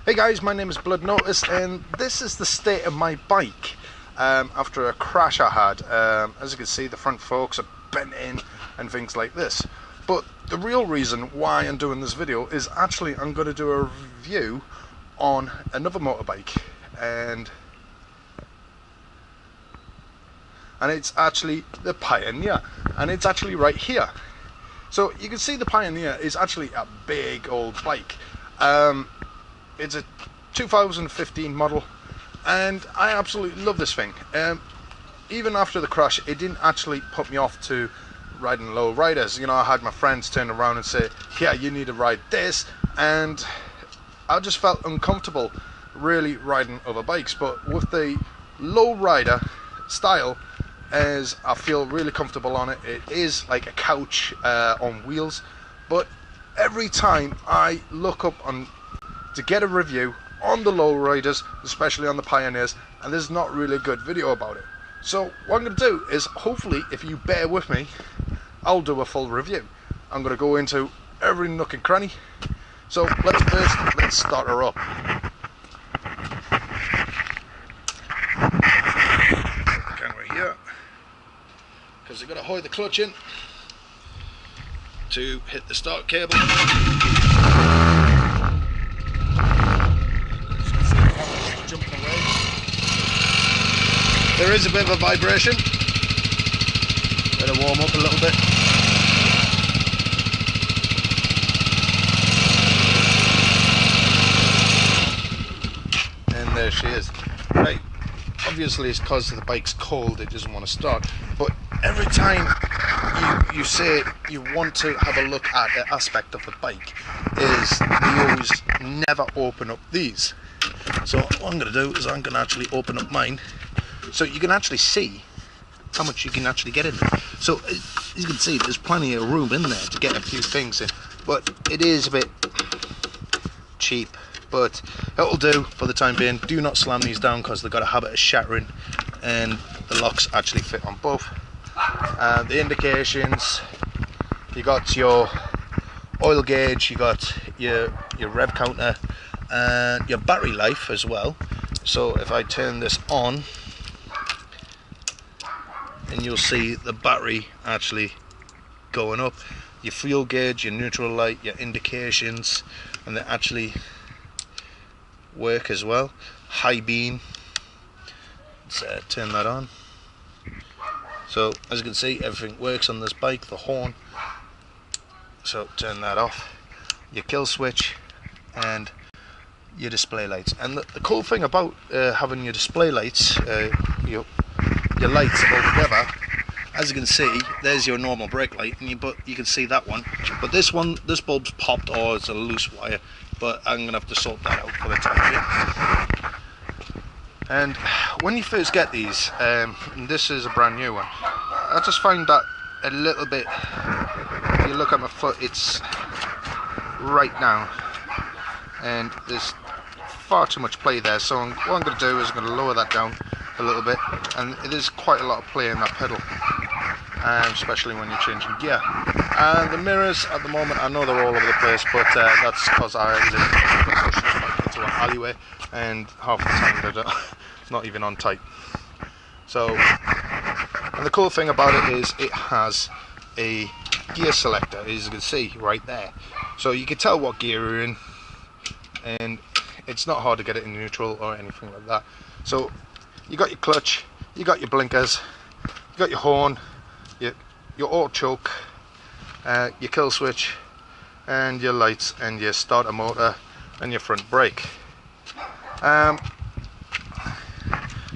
Hey guys, my name is Blood Notice and this is the state of my bike after a crash I had. As you can see, the front forks are bent in and things like this. But the real reason why I'm doing this video is actually I'm going to do a review on another motorbike, and it's actually the Pioneer, and it's actually right here. So you can see the Pioneer is actually a big old bike. It's a 2015 model and I absolutely love this thing. Even after the crash, it didn't actually put me off to riding low riders. You know, I had my friends turn around and say, yeah, you need to ride this, and I just felt uncomfortable really riding other bikes. But with the low rider style, as I feel really comfortable on it. It is like a couch on wheels, but every time I look up to get a review on the low riders, especially on the Pioneers, and there's not really a good video about it. So what I'm going to do is, hopefully if you bear with me, I'll do a full review. I'm going to go into every nook and cranny. So let's start her up. Camera here, because you've got to hold the clutch in to hit the start cable. Jumping away. There is a bit of a vibration. Better warm up a little bit. And there she is. Right. Obviously it's because the bike's cold, it doesn't want to start. But every time you say you want to have a look at the aspect of the bike, is they always never open up these. So what I'm going to do is I'm going to actually open up mine so you can actually see how much you can actually get in there. So as you can see, there's plenty of room in there to get a few things in, but it is a bit cheap, but it'll do for the time being. Do not slam these down because they've got a habit of shattering, and the locks actually fit on both. The indications, you got your oil gauge, you got your rev counter, and your battery life as well. So if I turn this on, and you'll see the battery actually going up, your fuel gauge, your neutral light, your indications, and they actually work as well. High beam, let's turn that on. So as you can see, everything works on this bike. The horn, so turn that off. Your kill switch and your display lights. And the cool thing about having your display lights, your lights all together, as you can see, there's your normal brake light, and you can see that one. But this bulb's popped, or it's a loose wire. But I'm gonna have to sort that out for the time being. And when you first get these, this is a brand new one, I just find that a little bit, if you look at my foot, it's right now, and there's far too much play there. So what I'm going to do is I'm going to lower that down a little bit, and it is quite a lot of play in that pedal, especially when you're changing gear. And the mirrors at the moment, I know they're all over the place, but that's because I live into an alleyway, and half the time they're not even on tight. So, and the cool thing about it is it has a gear selector, as you can see right there. So you can tell what gear you're in, and it's not hard to get it in neutral or anything like that. So you got your clutch, you got your blinkers, you got your horn, your auto choke, your kill switch, and your lights, and your starter motor, and your front brake.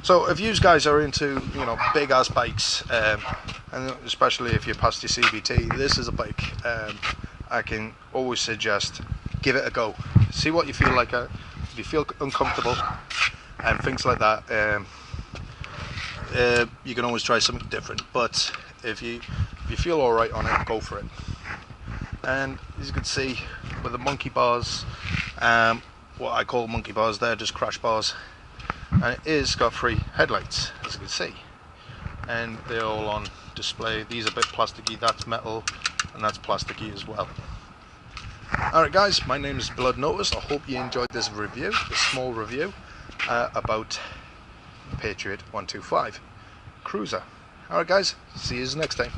So if you guys are into, you know, big ass bikes, and especially if you're past your CVT, this is a bike I can always suggest. Give it a go. See what you feel like. If you feel uncomfortable and things like that, you can always try something different. But if you feel alright on it, go for it. And as you can see, with the monkey bars, what I call monkey bars, they're just crash bars, and it is got 3 headlights, as you can see, and they're all on display. These are a bit plasticky, that's metal, and that's plasticky as well. Alright guys, my name is Blood Notice. I hope you enjoyed this review, this small review about Patriot 125 Cruiser. Alright guys, see you next time.